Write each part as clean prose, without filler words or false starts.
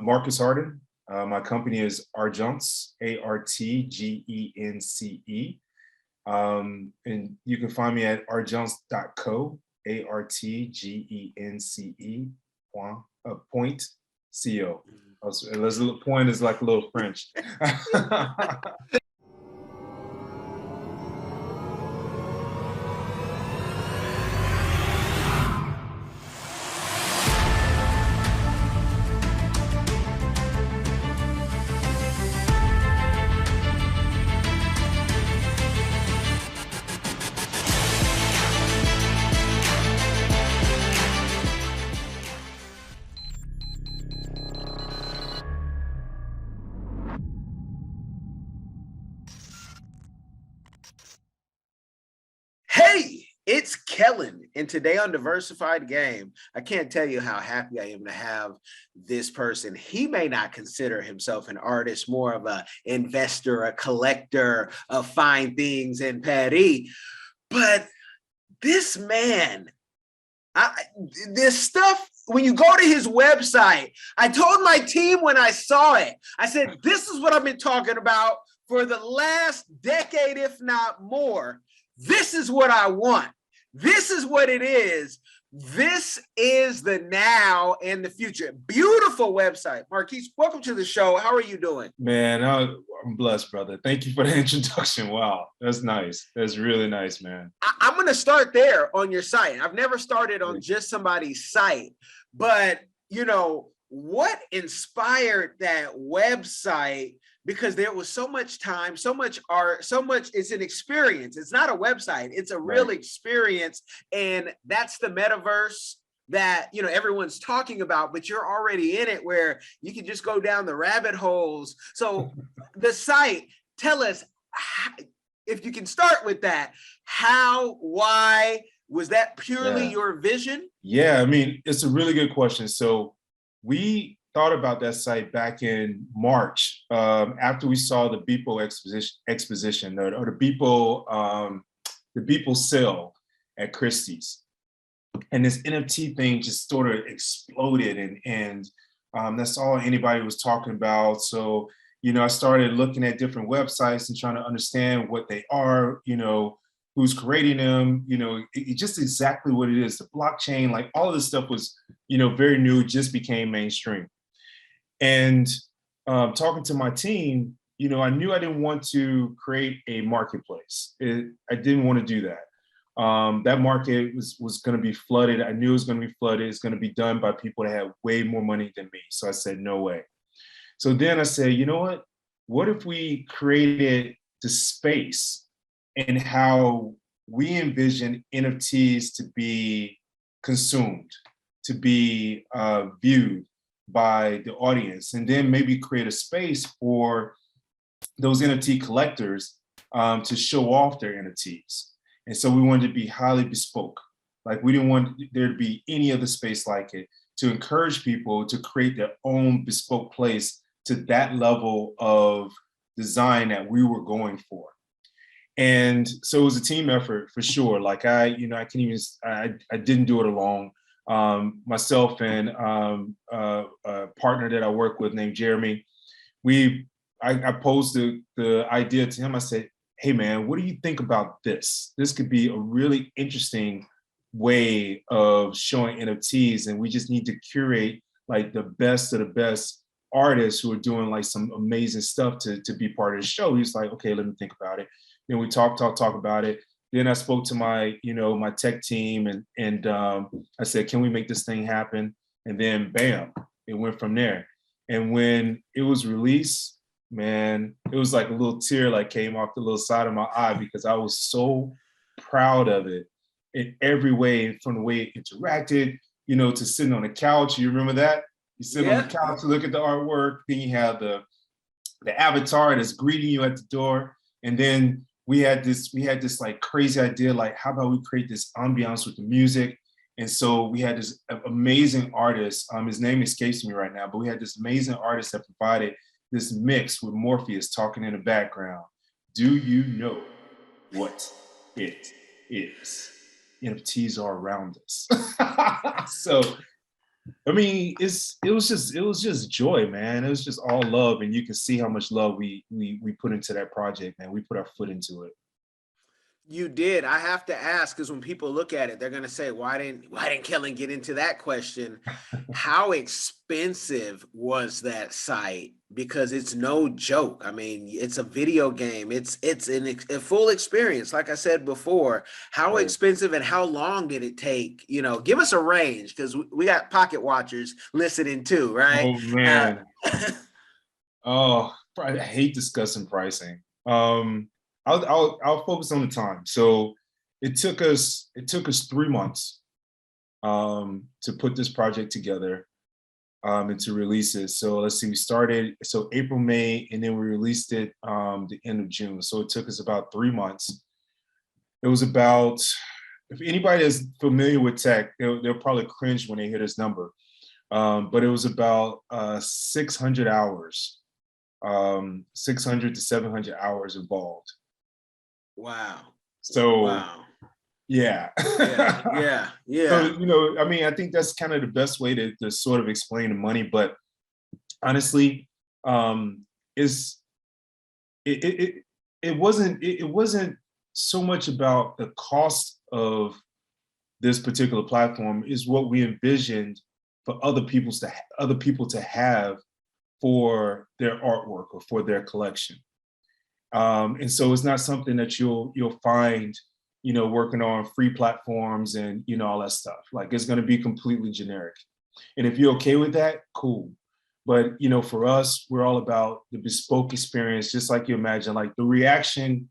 Marques Hardin. My company is Artgence, Artgence. And you can find me at artgence.co, Artgence point co. There's a little point is like a little French. Hey, it's Kellen, and today on Diversified Game, I can't tell you how happy I am to have this person. He may not consider himself an artist, more of an investor, a collector of fine things in Paris, but this man, this stuff, when you go to his website, I told my team when I saw it, I said, this is what I've been talking about for the last decade, if not more. This is what I want. This is what it is. This is the now and the future. Beautiful website. Marques, welcome to the show. How are you doing? Man, I'm blessed, brother. Thank you for the introduction. Wow, that's nice. That's really nice, man. I'm going to start there on your site. I've never started on just somebody's site, but you know, what inspired that website? Because there was so much time, so much art, so much, it's an experience. It's not a website, it's a real experience. And that's the metaverse that, you know, everyone's talking about, but you're already in it where you can just go down the rabbit holes. So the site, tell us, if you can start with that, how, why, was that purely your vision? Yeah, I mean, it's a really good question. So we thought about that site back in March after we saw the Beeple exposition or the Beeple sale at Christie's, and this NFT thing just sort of exploded, and that's all anybody was talking about. So you know, I started looking at different websites and trying to understand what they are, you know, who's creating them, you know, just exactly what it is. The blockchain, like all of this stuff was, you know, very new, just became mainstream. And talking to my team, you know, I knew I didn't want to create a marketplace. I didn't want to do that. That market was going to be flooded. I knew it was going to be flooded. It's going to be done by people that have way more money than me. So I said, no way. So then I said, you know what? What if we created the space and how we envision NFTs to be consumed, to be viewed by the audience, and then maybe create a space for those NFT collectors to show off their NFTs. And so we wanted to be highly bespoke. Like we didn't want there to be any other space like it, to encourage people to create their own bespoke place to that level of design that we were going for. And so it was a team effort for sure. Like I didn't do it alone. Myself and a partner that I work with named Jeremy, I posed the idea to him. I said, hey man, what do you think about this? This could be a really interesting way of showing NFTs, and we just need to curate like the best of the best artists who are doing like some amazing stuff to be part of the show. He's like, okay, let me think about it. Then we talk about it. Then I spoke to my tech team and I said, can we make this thing happen? And then bam, it went from there. And when it was released, man, it was like a little tear like came off the little side of my eye because I was so proud of it in every way, from the way it interacted, you know, to sitting on the couch. You remember that? You sit on the couch to look at the artwork. Then you have the avatar that's greeting you at the door. And then we had this like crazy idea, like how about we create this ambiance with the music? And so we had this amazing artist. His name escapes me right now, but we had this amazing artist that provided this mix with Morpheus talking in the background. Do you know what it is? NFTs are around us. So I mean, it was just joy, man. It was just all love, and you can see how much love we put into that project, man. We put our foot into it. You did. I have to ask because when people look at it, they're going to say, "Why didn't Kellen get into that question?" How expensive was that site? Because it's no joke. I mean, it's a video game. It's a full experience. Like I said before, how Right. expensive and how long did it take? You know, give us a range because we got pocket watchers listening too, right? Oh Uh, man. Oh, I hate discussing pricing. I'll focus on the time. So it took us 3 months to put this project together and to release it. So let's see, we started so April, May, and then we released it the end of June. So it took us about 3 months. It was about, if anybody is familiar with tech, they'll probably cringe when they hear this number. But it was about 600 hours, 600 to 700 hours involved. wow. So Wow. yeah. Yeah. Yeah. So, Yeah. I mean, I think that's kind of the best way to sort of explain the money. But honestly, is it wasn't so much about the cost of this particular platform, is what we envisioned for other people to have for their artwork or for their collection. And so it's not something that you'll find, working on free platforms and all that stuff. Like, it's going to be completely generic. And if you're okay with that, cool. But for us, we're all about the bespoke experience, just like you imagine. Like, the reaction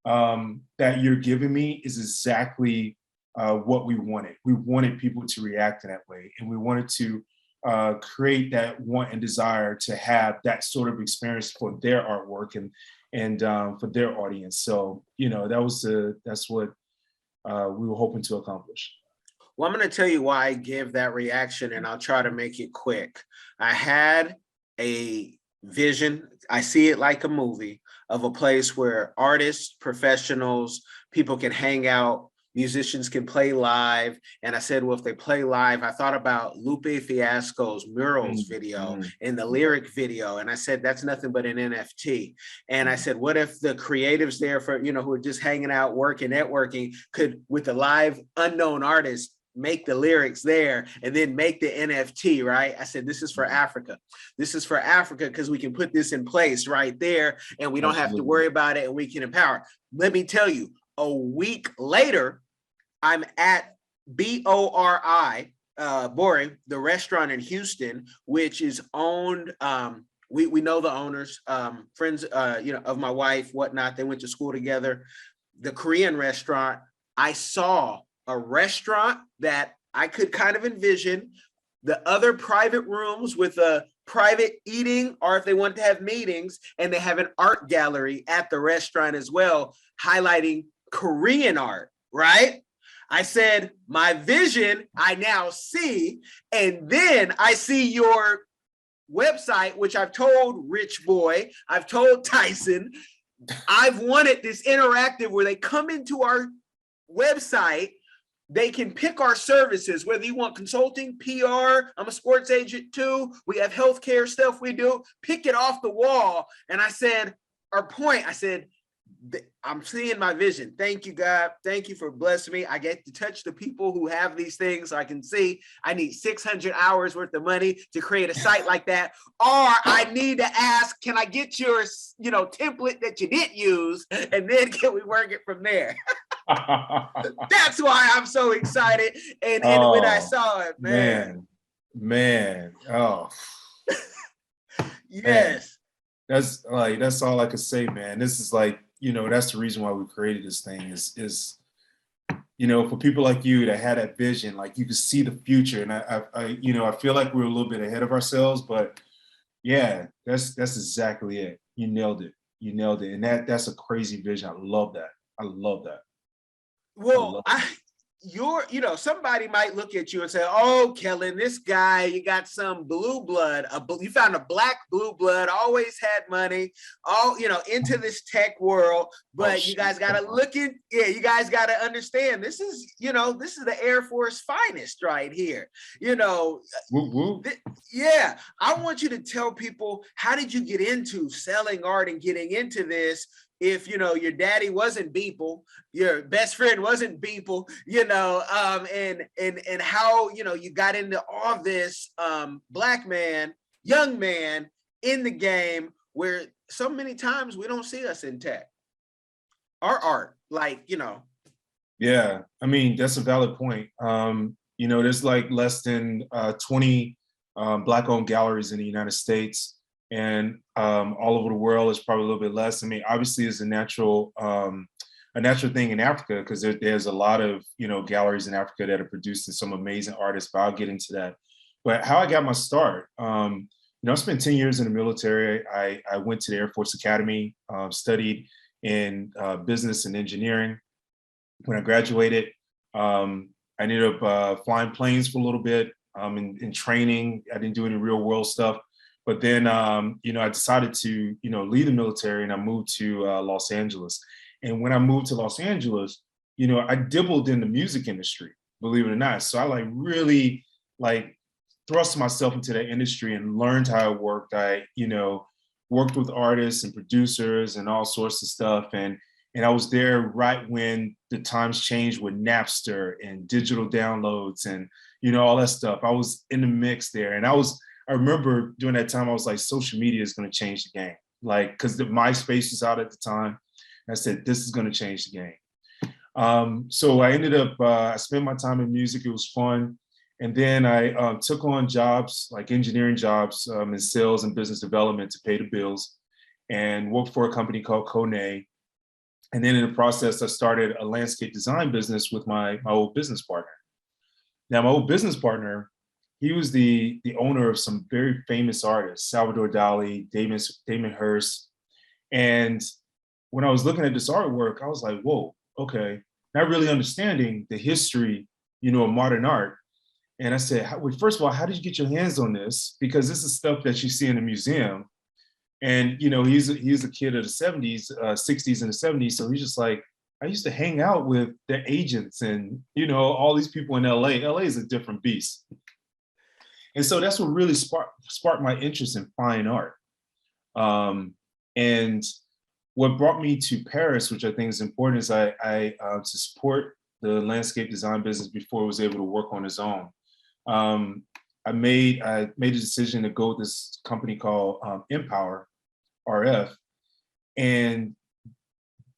that you're giving me is exactly what we wanted. We wanted people to react in that way, and we wanted to create that want and desire to have that sort of experience for their artwork and for their audience. So that's what we were hoping to accomplish. Well, I'm going to tell you why I give that reaction, and I'll try to make it quick. I had a vision, I see it like a movie, of a place where artists, professionals, people can hang out, musicians can play live. And I said, well, if they play live, I thought about Lupe Fiasco's Murals video Mm-hmm. and the Yeah, lyric video. And I said, that's nothing but an NFT. And I said, what if the creatives there for, who are just hanging out, working, networking, could, with a live unknown artist, make the lyrics there and then make the NFT, right? I said, this is for Africa. This is for Africa because we can put this in place right there and we don't have to absolutely. worry about it and we can empower. Let me tell you, a week later, I'm at Bori, the restaurant in Houston, which is owned. We know the owners, friends, of my wife, whatnot. They went to school together. The Korean restaurant. I saw a restaurant that I could kind of envision. The other private rooms with a private eating, or if they want to have meetings, and they have an art gallery at the restaurant as well, highlighting Korean art, right? I said, my vision, I now see. And then I see your website, which I've told Rich Boy, I've told Tyson, I've wanted this interactive where they come into our website, they can pick our services, whether you want consulting, PR, I'm a sports agent too, we have healthcare stuff we do, pick it off the wall. And I said, I said, I'm seeing my vision. Thank you, God. Thank you for blessing me. I get to touch the people who have these things so I can see. I need 600 hours worth of money to create a site like that. Or I need to ask, can I get your, template that you didn't use? And then can we work it from there? That's why I'm so excited. And when I Oh saw it, man. man. Oh man. Yes. That's all I could say, man. This is like, that's the reason why we created this thing is for people like you that had that vision, like, you could see the future. And I feel like we're a little bit ahead of ourselves, but yeah, that's exactly it. You nailed it. You nailed it. And that's a crazy vision. I love that. I love that. I Well, love somebody might look at you and say, oh, Kellen, this guy, you got some blue blood, you found a black blue blood, always had money, all, into this tech world, but you guys got to you guys got to understand, this is the Air Force finest right here, yeah. I want you to tell people, how did you get into selling art and getting into this? If your daddy wasn't Beeple, your best friend wasn't Beeple, and how you got into all this, black man, young man in the game, where so many times we don't see us in tech or art, Yeah, I mean, that's a valid point. There's like less than 20 Black-owned galleries in the United States. And all over the world is probably a little bit less. I mean, obviously, it's a natural thing in Africa, because there's a lot of galleries in Africa that are producing some amazing artists. But I'll get into that. But how I got my start, I spent 10 years in the military. I went to the Air Force Academy, studied in business and engineering. When I graduated, I ended up flying planes for a little bit in training. I didn't do any real world stuff. But then, I decided to, leave the military, and I moved to Los Angeles. And when I moved to Los Angeles, I dabbled in the music industry, believe it or not. So I really thrust myself into that industry and learned how it worked. I, worked with artists and producers and all sorts of stuff. And I was there right when the times changed with Napster and digital downloads and, all that stuff. I was in the mix there. And I remember during that time, I was like, social media is going to change the game. Because the MySpace was out at the time. I said, this is going to change the game. So I ended up, I spent my time in music. It was fun. And then I took on jobs, like engineering jobs in sales and business development to pay the bills, and worked for a company called Kone. And then in the process, I started a landscape design business with my old business partner. Now, my old business partner, he was the owner of some very famous artists, Salvador Dali, Damon Hirst. And when I was looking at this artwork, I was like, whoa, okay. Not really understanding the history, of modern art. And I said, first of all, how did you get your hands on this? Because this is stuff that you see in a museum. And, he's a kid of the 70s, 60s and the 70s. So he's just like, I used to hang out with the agents and, all these people in LA. LA is a different beast. And so that's what really sparked my interest in fine art. And what brought me to Paris, which I think is important, is I to support the landscape design business before it was able to work on its own. I made a decision to go with this company called Empower RF. And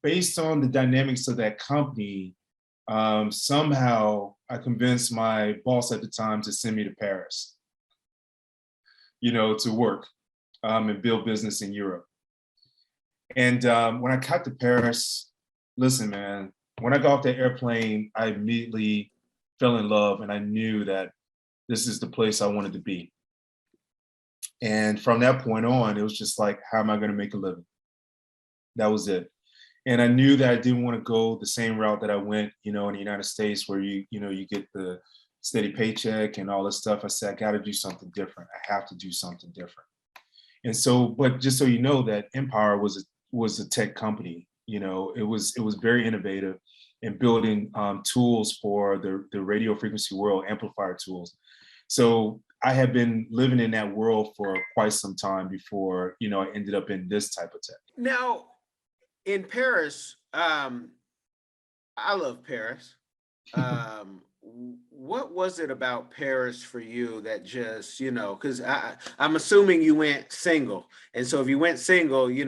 based on the dynamics of that company, somehow I convinced my boss at the time to send me to Paris, to work and build business in Europe. And when I got to Paris, listen, man, when I got off the airplane, I immediately fell in love, and I knew that this is the place I wanted to be. And from that point on, it was just like, how am I going to make a living? That was it. And I knew that I didn't want to go the same route that I went, in the United States, where you get the steady paycheck and all this stuff. I said, I got to do something different. I have to do something different. And so, but just so you know, that Empower was a tech company. It was very innovative in building tools for the radio frequency world, amplifier tools. So I had been living in that world for quite some time before, I ended up in this type of tech. Now, in Paris, I love Paris. What was it about Paris for you that just, because I'm assuming you went single. And so if you went single, you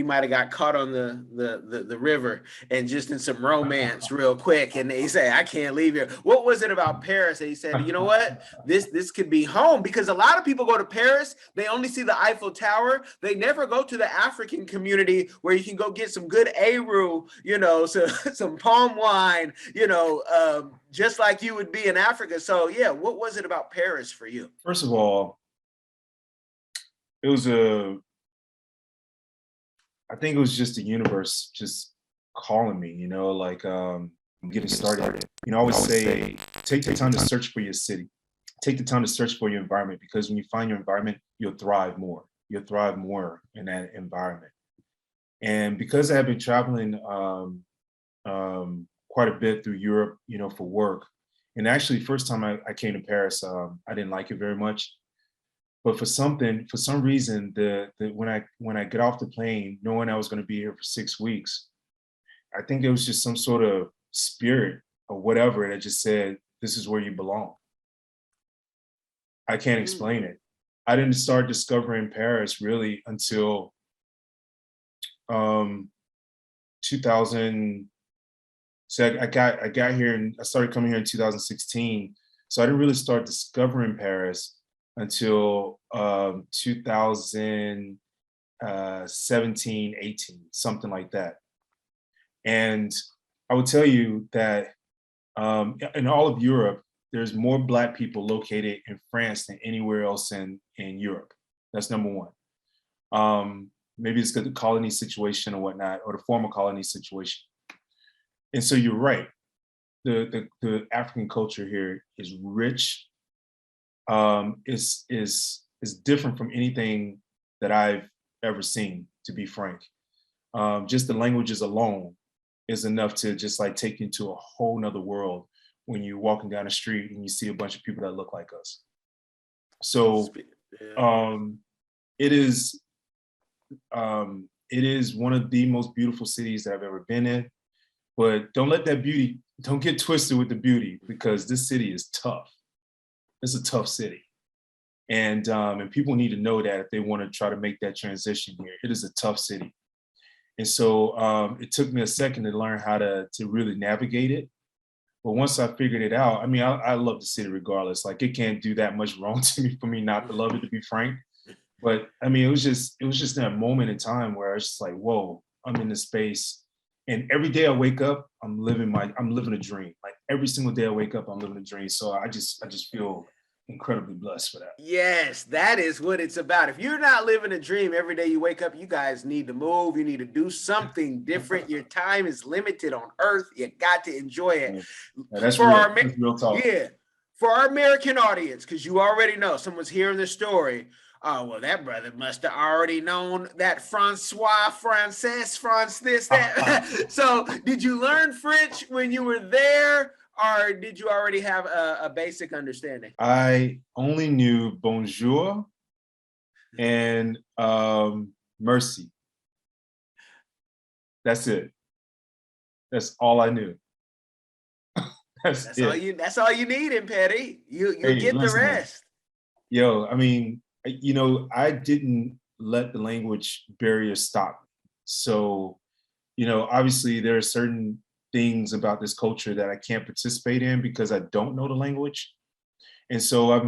might have got caught on the river and just in some romance real quick. And they say, I can't leave here. What was it about Paris that you said, you know what, this could be home? Because a lot of people go to Paris, they only see the Eiffel Tower. They never go to the African community where you can go get some good Aru, so, some palm wine, just like you would be in Africa. So yeah, what was it about Paris for you? First of all, I think it was just the universe just calling me, getting started, I always say, take the time to search for your city. Take the time to search for your environment, because when you find your environment, you'll thrive more. You'll thrive more in that environment. And because I have been traveling quite a bit through Europe, for work, and actually, first time I came to Paris, I didn't like it very much. But for some reason, when I get off the plane, knowing I was going to be here for 6 weeks, I think there was just some sort of spirit or whatever that just said, "This is where you belong." I can't Mm. explain it. I didn't start discovering Paris really until 2000. So I got here and I started coming here in 2016. So I didn't really start discovering Paris until 2017, 18, something like that. And I would tell you that in all of Europe, there's more Black people located in France than anywhere else in Europe. That's number one. Maybe it's the colony situation or whatnot, or the former colony situation. And so you're right. The African culture here is rich. Is different from anything that I've ever seen, to be frank. Just the languages alone is enough to just like take you into a whole nother world when you're walking down the street and you see a bunch of people that look like us. So Yeah. um, it is it is one of the most beautiful cities that I've ever been in. But don't get twisted with the beauty, because this city is tough. It's a tough city. And people need to know that if they want to try to make that transition here. It is a tough city. And so it took me a second to learn how to really navigate it. But once I figured it out, I mean, I love the city regardless. Like, it can't do that much wrong to me for me not to love it, to be frank. But I mean, it was just that moment in time where I was just like, whoa, I'm in this space. And every day I wake up, I'm living a dream. Like, every single day I wake up, I'm living a dream. So I just feel incredibly blessed for that. Yes, that is what it's about. If you're not living a dream every day you wake up, you guys need to move. You need to do something different. Your time is limited on earth. You got to enjoy it. Yeah, that's For real. our That's real talk. yeah, for our American audience, because you already know someone's hearing the story. Oh, well, that brother must have already known that Francois, Frances, France, this, that. So, did you learn French when you were there, or did you already have a basic understanding? I only knew bonjour and mercy. That's it. That's all I knew. That's it. That's all you need in Petty. You'll Hey, get the listen, rest. yo, I mean, I didn't let the language barrier stop me. So, obviously there are certain things about this culture that I can't participate in because I don't know the language. And so I've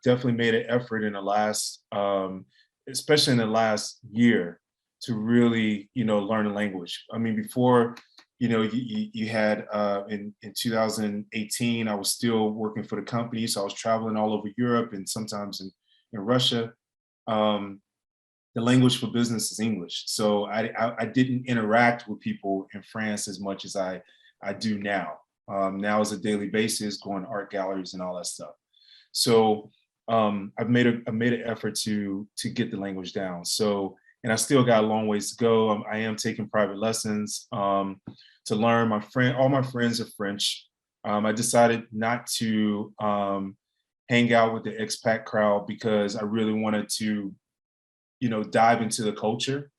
definitely made an effort in the last, especially in the last year, to really, learn the language. I mean, before, you had in 2018, I was still working for the company, so I was traveling all over Europe and sometimes in Russia. Um, the language for business is English, so I didn't interact with people in France as much as I do now. Now is a daily basis, going to art galleries and all that stuff. So I made an effort to get the language down. So, and I still got a long ways to go. I am taking private lessons to learn. All my friends are French. I decided not to hang out with the expat crowd because I really wanted to, dive into the culture,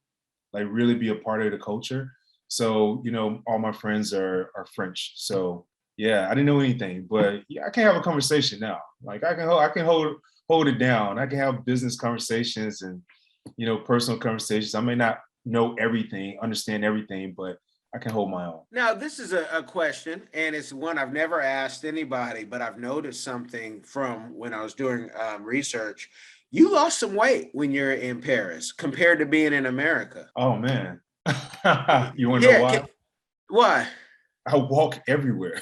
like really be a part of the culture. So, all my friends are French. So yeah, I didn't know anything, but yeah, I can have a conversation now. Like, I can hold it down. I can have business conversations and, personal conversations. I may not know everything, understand everything, but I can hold my own. Now, this is a question, and it's one I've never asked anybody, but I've noticed something from when I was doing research. You lost some weight when you're in Paris compared to being in America. Oh man. You want to know Yeah, why? why? I walk everywhere.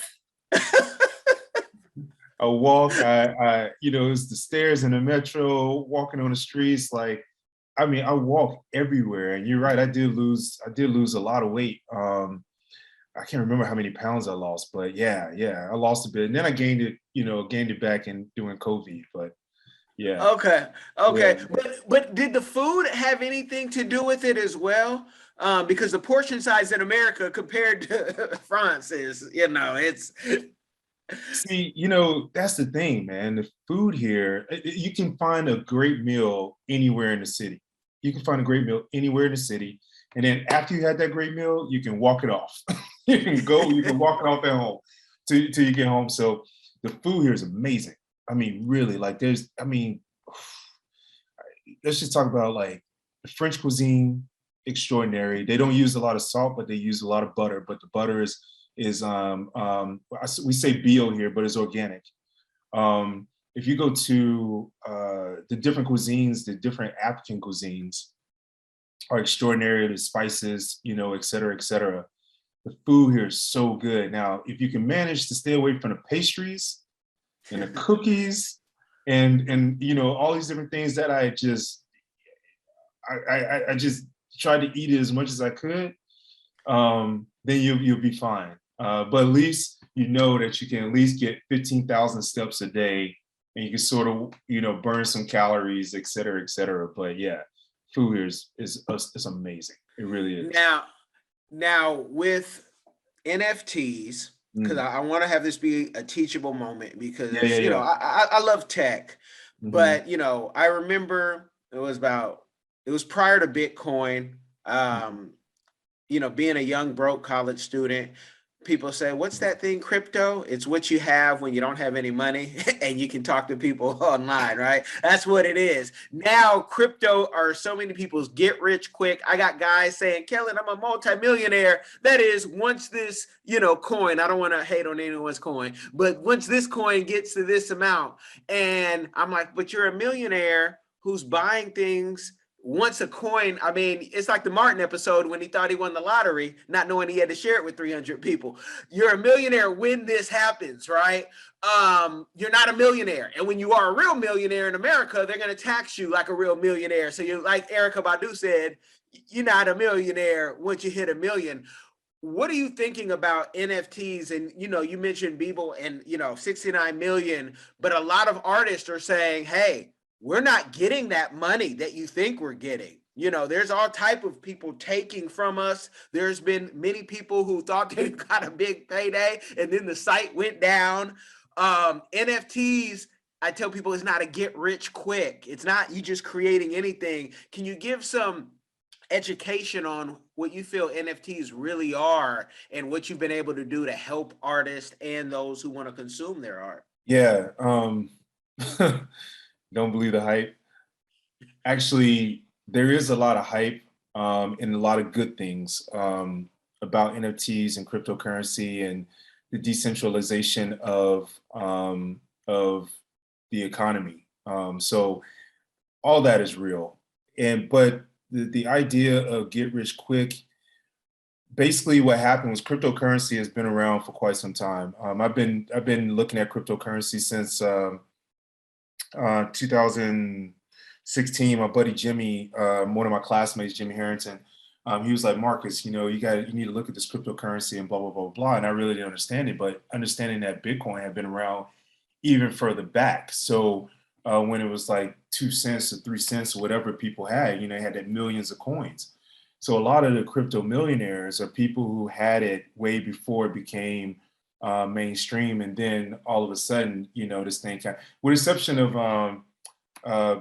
I walk, it's the stairs in the metro, walking on the streets. Like, I mean, I walk everywhere. And you're right, I did lose a lot of weight. I can't remember how many pounds I lost, but yeah, I lost a bit, and then I gained it, gained it back in doing COVID. But yeah, Okay, yeah. okay, but did the food have anything to do with it as well? Because the portion size in America compared to France is, it's See, that's the thing, man. The food here, you can find a great meal anywhere in the city. You can find a great meal anywhere in the city. And then after you had that great meal, you can walk it off. You can walk it off at home till you get home. So the food here is amazing. I mean, really, like let's just talk about like the French cuisine, extraordinary. They don't use a lot of salt, but they use a lot of butter. But the butter is we say bio here, but it's organic. If you go to the different cuisines, the different African cuisines are extraordinary. The spices, et cetera, et cetera. The food here is so good. Now, if you can manage to stay away from the pastries and the cookies and all these different things that I just tried to eat it as much as I could, then you'll be fine. But at least you know that you can at least get 15,000 steps a day, and you can sort of burn some calories, et cetera, et cetera. But yeah, food here is amazing. It really is. Now with NFTs, because Mm. I want to have this be a teachable moment Yeah, yeah, because yeah. I love tech, Mhm. but I remember it was prior to Bitcoin. Mhm. Being a young broke college student, people say, "What's that thing, crypto?" It's what you have when you don't have any money and you can talk to people online, right? That's what it is. Now, crypto are so many people's get rich quick. I got guys saying, "Kellen, I'm a multimillionaire." That is, once this, coin, I don't want to hate on anyone's coin, but once this coin gets to this amount, and I'm like, "But you're a millionaire who's buying things once a coin." I mean, it's like the Martin episode when he thought he won the lottery, not knowing he had to share it with 300 people. You're a millionaire when this happens, right? You're not a millionaire. And when you are a real millionaire in America, they're going to tax you like a real millionaire. So you're like Erica Badu said, you're not a millionaire once you hit a million. What are you thinking about NFTs? And you mentioned Beeple and 69 million, but a lot of artists are saying, hey, we're not getting that money that you think we're getting. There's all type of people taking from us. There's been many people who thought they got a big payday and then the site went down. NFTs, I tell people, it's not a get rich quick. It's not you just creating anything. Can you give some education on what you feel NFTs really are and what you've been able to do to help artists and those who want to consume their art? Yeah. Don't believe the hype. Actually, there is a lot of hype and a lot of good things about NFTs and cryptocurrency and the decentralization of the economy. So all that is real. But the idea of get rich quick, basically what happened was cryptocurrency has been around for quite some time. I've been looking at cryptocurrency since 2016. My buddy Jimmy, one of my classmates, Jimmy Harrington, he was like, Marcus, you need to look at this cryptocurrency and blah blah blah blah. And I really didn't understand it, but understanding that Bitcoin had been around even further back. So when it was like 2 cents or 3 cents or whatever people had, had that millions of coins. So a lot of the crypto millionaires are people who had it way before it became mainstream, and then all of a sudden, this thing kind of, with the exception of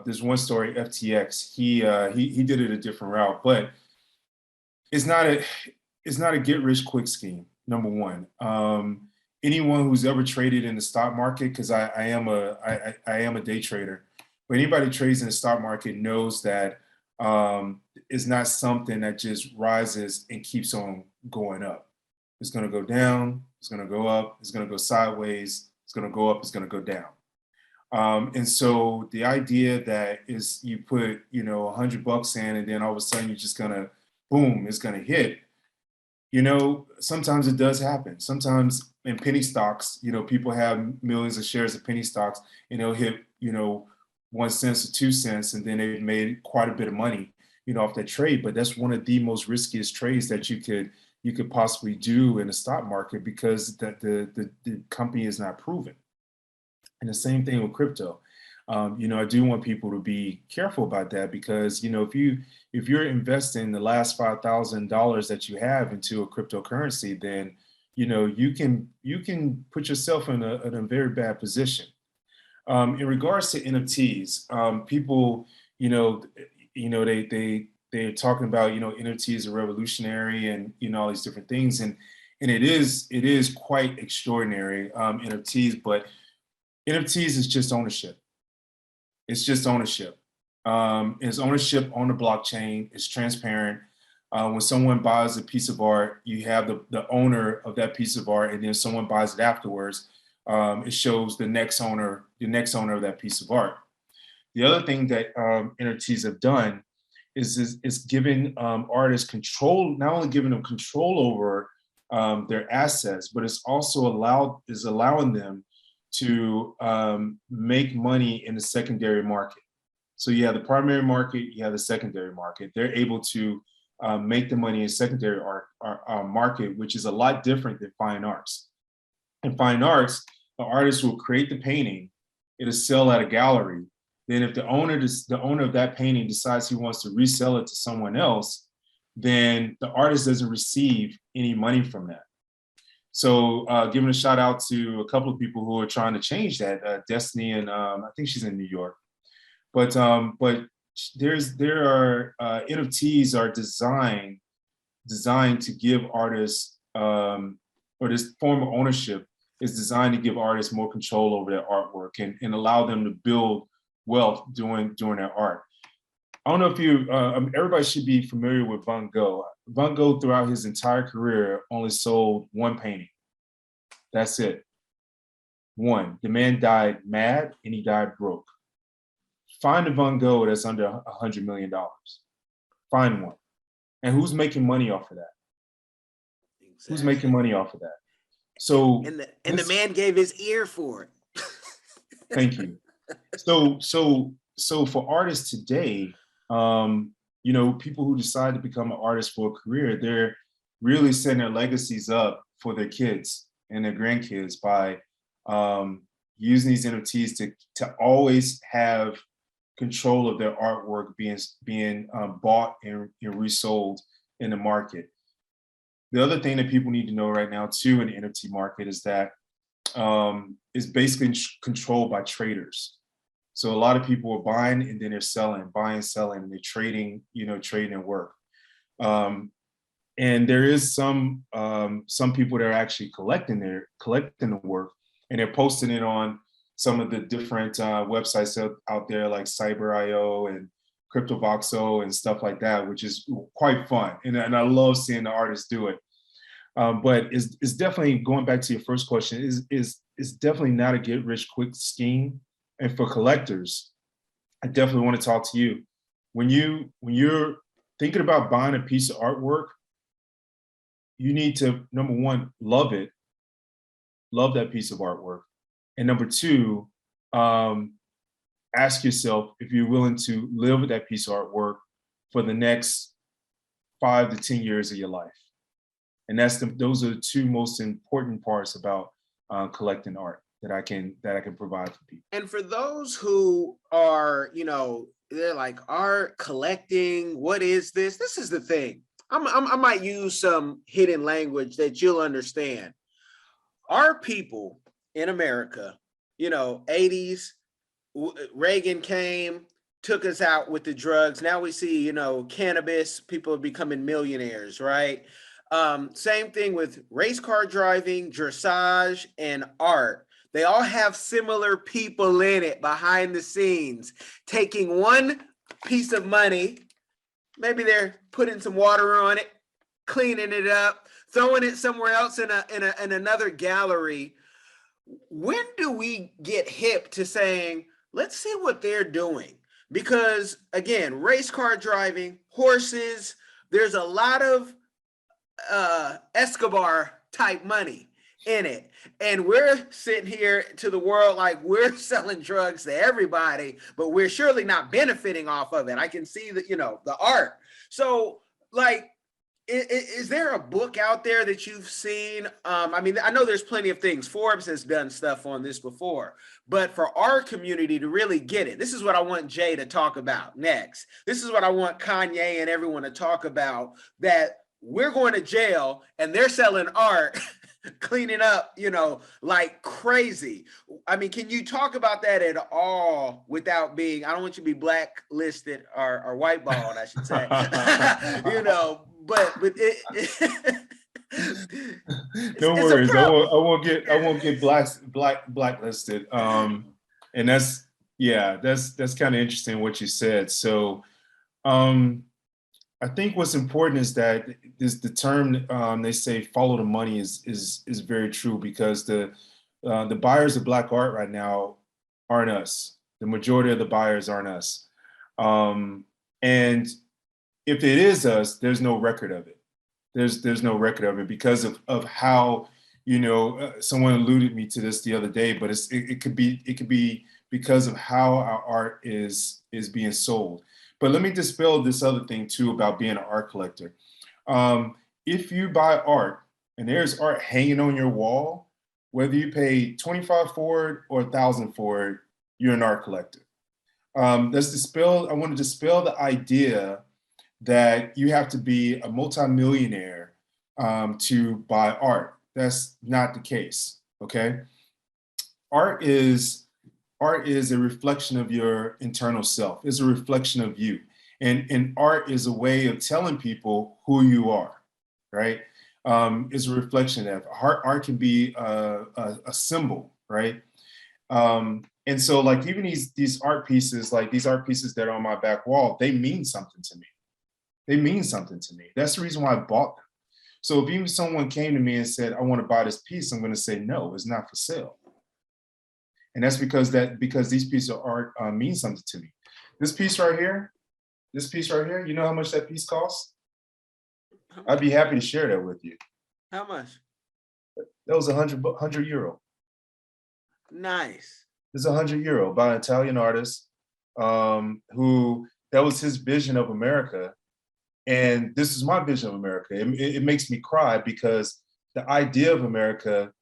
there's one story, FTX. He did it a different route, but it's not a it's not a get rich quick scheme. Number one, anyone who's ever traded in the stock market, because I am a day trader, but anybody trades in the stock market knows that it's not something that just rises and keeps on going up. It's going to go down. It's going to go up. It's going to go sideways. It's going to go up. It's going to go down. And so the idea that is you put, $100 in and then all of a sudden you're just gonna, boom, it's gonna hit. Sometimes it does happen. Sometimes in penny stocks, people have millions of shares of penny stocks and they'll hit, 1 cent or 2 cents, and then they've made quite a bit of money, off that trade. But that's one of the most riskiest trades that you could possibly do in the stock market because the company is not proven. And the same thing with crypto. I do want people to be careful about that because if you're investing the last $5,000 that you have into a cryptocurrency, then you can put yourself in a very bad position. In regards to NFTs, people, they're talking about NFTs are revolutionary and all these different things, and it is quite extraordinary, NFTs, but NFTs is just ownership. It's just ownership. It's ownership on the blockchain. It's transparent. When someone buys a piece of art, you have the owner of that piece of art, and then someone buys it afterwards. It shows the next owner of that piece of art. The other thing that NFTs have done is giving artists control, not only giving them control over their assets, but it's also allowing them to make money in the secondary market. So you have the primary market, you have the secondary market. They're able to make the money in secondary market, which is a lot different than fine arts. In fine arts, the artist will create the painting, it'll sell at a gallery. Then if the owner of that painting decides he wants to resell it to someone else, then the artist doesn't receive any money from that. So giving a shout out to a couple of people who are trying to change that, Destiny, and I think she's in New York. But NFTs are designed to give artists, or this form of ownership is designed to give artists more control over their artwork and allow them to build wealth doing their art. I don't know if everybody should be familiar with Van Gogh. Van Gogh, throughout his entire career, only sold one painting. That's it. One. The man died mad and he died broke. Find a Van Gogh that's under $100 million. Find one. And who's making money off of that? Exactly. Who's making money off of that? So and the man gave his ear for it. Thank you. So for artists today, people who decide to become an artist for a career, they're really setting their legacies up for their kids and their grandkids by using these NFTs to always have control of their artwork being bought and resold in the market. The other thing that people need to know right now too in the NFT market is that it's basically controlled by traders. So a lot of people are buying and then they're selling, buying, selling, and they're trading their work. And there is some people that are actually collecting the work, and they're posting it on some of the different websites out there like Cyber.io and CryptoVoxo and stuff like that, which is quite fun. And I love seeing the artists do it. But it's definitely, going back to your first question, is definitely not a get rich quick scheme. And for collectors, I definitely want to talk to you. When you're thinking about buying a piece of artwork, you need to, number one, love it, love that piece of artwork. And number two, ask yourself if you're willing to live with that piece of artwork for the next 5 to 10 years of your life. And those are the two most important parts about collecting art that I can provide for people. And for those who are, they're like, art collecting, what is this? This is the thing. I might use some hidden language that you'll understand. Our people in America, 80s, Reagan came, took us out with the drugs. Now we see, cannabis, people are becoming millionaires, right? Same thing with race car driving, dressage, and art. They all have similar people in it behind the scenes, taking one piece of money, maybe they're putting some water on it, cleaning it up, throwing it somewhere else in another gallery. When do we get hip to saying, let's see what they're doing? Because again, race car driving, horses, there's a lot of Escobar type money in it. And we're sitting here to the world like we're selling drugs to everybody, but we're surely not benefiting off of it. I can see that, the art. So like, Is there a book out there that you've seen? I mean, I know there's plenty of things. Forbes has done stuff on this before, but for our community to really get it, this is what I want Jay to talk about next. This is what I want Kanye and everyone to talk about, that we're going to jail and they're selling art, cleaning up, you know, like crazy. I mean, can you talk about that at all without being, I don't want you to be blacklisted or whiteballed, I should say, you know, but No it's a worries. problem. I won't get blacklisted. And that's, yeah, that's kind of interesting what you said. So I think what's important is that the term they say follow the money is very true, because the buyers of Black art right now aren't us. The majority of the buyers aren't us. And if it is us, there's no record of it. There's no record of it because of how, you know, someone alluded me to this the other day, but it could be because of how our art is being sold. But let me dispel this other thing too about being an art collector. If you buy art and there's art hanging on your wall, whether you pay $25 for it or $1,000 for it, you're an art collector. I want to dispel the idea that you have to be a multimillionaire to buy art. That's not the case, okay? Art is a reflection of your internal self. It's a reflection of you. And art is a way of telling people who you are, right? It's a reflection of art can be a symbol, right? And so like even these art pieces, like these art pieces that are on my back wall, they mean something to me. They mean something to me. That's the reason why I bought them. So if even someone came to me and said, I want to buy this piece, I'm going to say, no, it's not for sale. And that's because these pieces of art mean something to me. This piece right here, you know how much that piece costs? I'd be happy to share that with you. How much? That was 100 euro. Nice. It's 100 euro by an Italian artist who, that was his vision of America. And this is my vision of America. It makes me cry because the idea of America,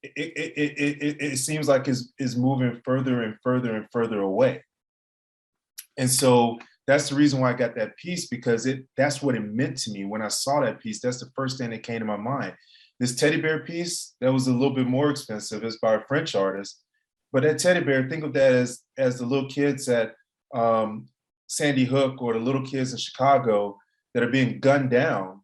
it seems like is moving further and further and further away. And so that's the reason why I got that piece, because that's what it meant to me when I saw that piece. That's the first thing that came to my mind. This teddy bear piece, that was a little bit more expensive. It's by a French artist. But that teddy bear, think of that as the little kids at Sandy Hook or the little kids in Chicago that are being gunned down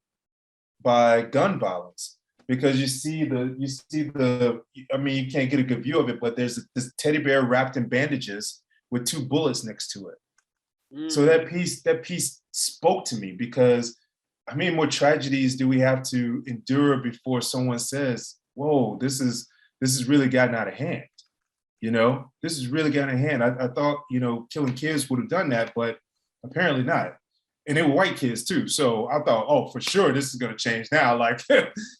by gun violence. Because you see the, I mean, you can't get a good view of it, but there's this teddy bear wrapped in bandages with 2 bullets next to it. So that piece spoke to me, because how many more tragedies do we have to endure before someone says, whoa, this is really gotten out of hand. You know, this is really gotten out of hand. I thought, you know, killing kids would have done that, but apparently not. And they were white kids too. So I thought, oh, for sure, this is going to change now. Like,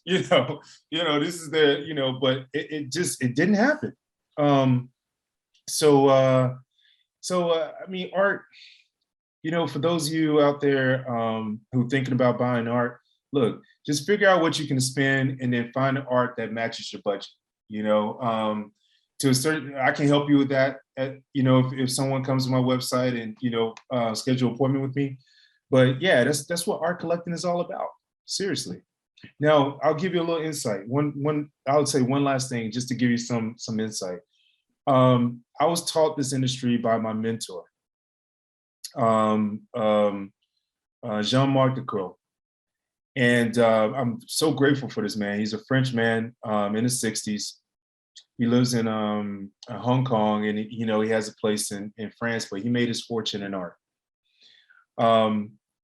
you know, this is the, you know, but it didn't happen. So I mean, art, you know, for those of you out there who thinking about buying art, look, just figure out what you can spend and then find the art that matches your budget. You know, to a certain, I can help you with that. You know, if someone comes to my website and, you know, schedule an appointment with me. But yeah, that's what art collecting is all about. Seriously. Now, I'll give you a little insight. I would say one last thing, just to give you some insight. I was taught this industry by my mentor, Jean-Marc Decroix. And I'm so grateful for this man. He's a French man in his 60s. He lives in Hong Kong, and you know, he has a place in France, but he made his fortune in art.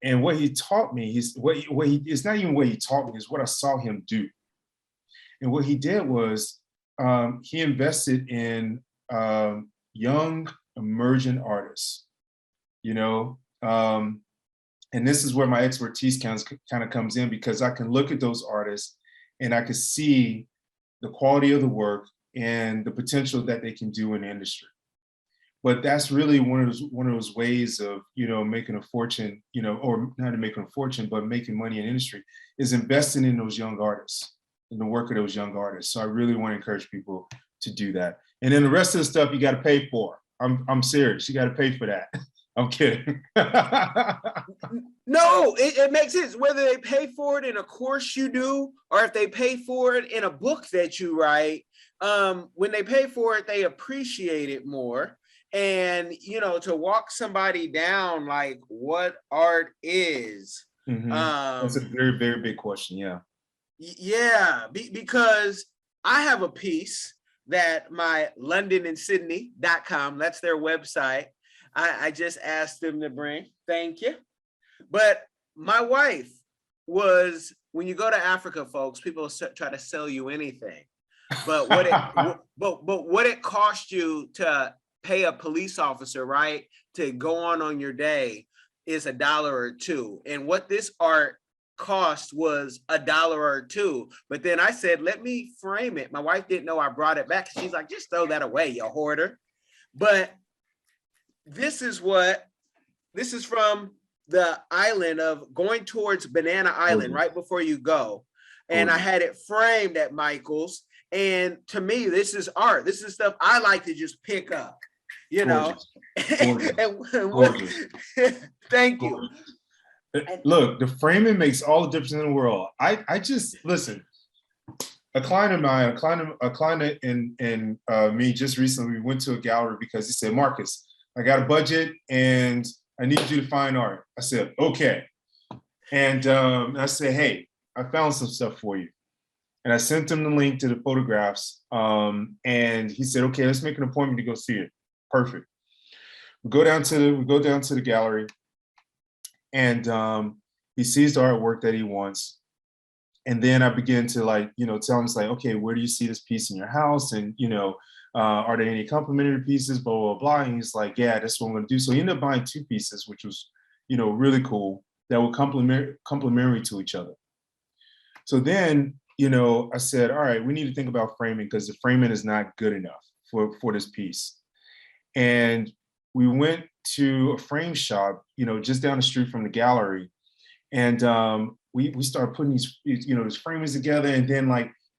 And what he taught me, it's not even what he taught me, it's what I saw him do. And what he did was he invested in young emerging artists, you know, and this is where my expertise kind of comes in, because I can look at those artists and I can see the quality of the work and the potential that they can do in the industry. But that's really one of those ways of, making a fortune, or not to making a fortune, but making money in industry, is investing in those young artists, in the work of those young artists. So I really want to encourage people to do that. And then the rest of the stuff you got to pay for. I'm serious. You got to pay for that. I'm kidding. No, it makes sense. Whether they pay for it in a course you do, or if they pay for it in a book that you write, when they pay for it, they appreciate it more. And, to walk somebody down like what art is. Mm-hmm. That's a very, very big question. Yeah. Yeah, because I have a piece that my londonandsydney.com, that's their website. I just asked them to bring. Thank you. But my wife was, when you go to Africa, folks, people try to sell you anything. But what it cost you to pay a police officer, right, to go on your day is $1 or $2. And what this art cost was $1 or $2. But then I said, let me frame it. My wife didn't know I brought it back. She's like, just throw that away, you hoarder. But this is from the island of going towards Banana Island, right before you go. And I had it framed at Michael's. And to me, this is art. This is stuff I like to just pick up, Gorgeous. Thank you. Look, the framing makes all the difference in the world. I just, listen, a client of mine, a client and me just recently, we went to a gallery because he said, Marques, I got a budget and I need you to find art. I said, okay. And I said, hey, I found some stuff for you. And I sent him the link to the photographs. And he said, okay, let's make an appointment to go see it. Perfect. We go down to the gallery, and he sees the artwork that he wants. And then I begin to tell him, like, okay, where do you see this piece in your house? And, are there any complementary pieces, blah, blah, blah. And he's like, yeah, that's what I'm going to do. So he ended up buying 2 pieces, which was, really cool, that were complementary to each other. So then, I said, all right, we need to think about framing, because the framing is not good enough for this piece. And we went to a frame shop, just down the street from the gallery. And we started putting these framings together. And then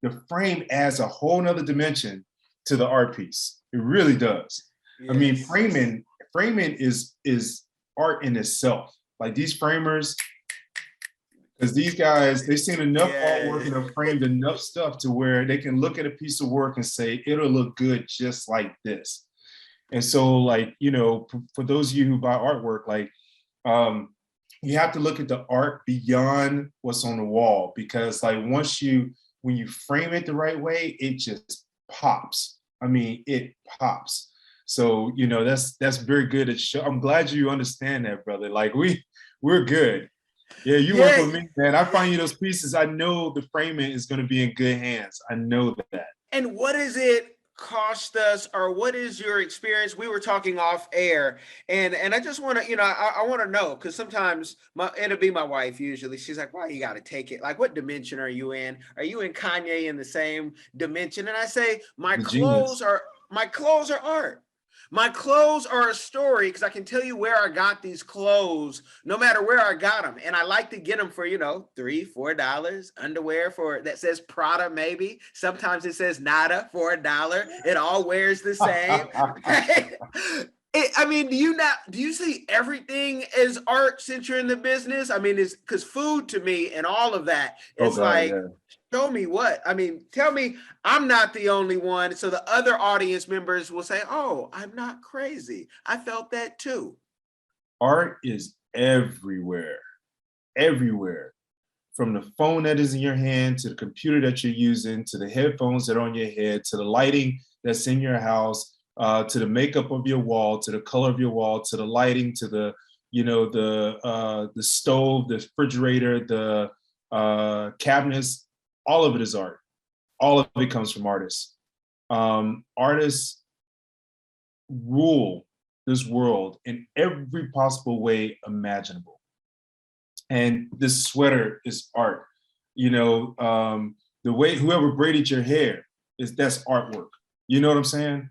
the frame adds a whole nother dimension to the art piece. It really does. Yes. I mean, framing is art in itself. Like these framers, because these guys, they've seen enough artwork and have framed enough stuff to where they can look at a piece of work and say, it'll look good just like this. And so, for those of you who buy artwork, you have to look at the art beyond what's on the wall, because when you frame it the right way, it just pops. I mean, it pops. So, that's very good at show. I'm glad you understand that, brother. We're good. Yeah, you work with me, man. I find you those pieces. I know the framing is going to be in good hands. I know that. And what is it cost us, or what is your experience? We were talking off air, and I just want to, I want to know, because sometimes it'll be my wife usually. She's like, why you got to take it? Like, what dimension are you in? Are you and Kanye in the same dimension? And I say, my clothes are art. My clothes are a story, because I can tell you where I got these clothes, no matter where I got them. And I like to get them for, $3, $4, underwear that says Prada, maybe. Sometimes it says Nada for $1. It all wears the same. Do you see everything as art since you're in the business? I mean, it's because food to me and all of that, it's show me what. I mean, tell me I'm not the only one. So the other audience members will say, oh, I'm not crazy. I felt that too. Art is everywhere, everywhere. From the phone that is in your hand, to the computer that you're using, to the headphones that are on your head, to the lighting that's in your house, to the makeup of your wall, to the color of your wall, to the lighting, to the stove, the refrigerator, the cabinets. All of it is art. All of it comes from artists. Artists rule this world in every possible way imaginable. And this sweater is art. The way whoever braided your hair that's artwork. You know what I'm saying?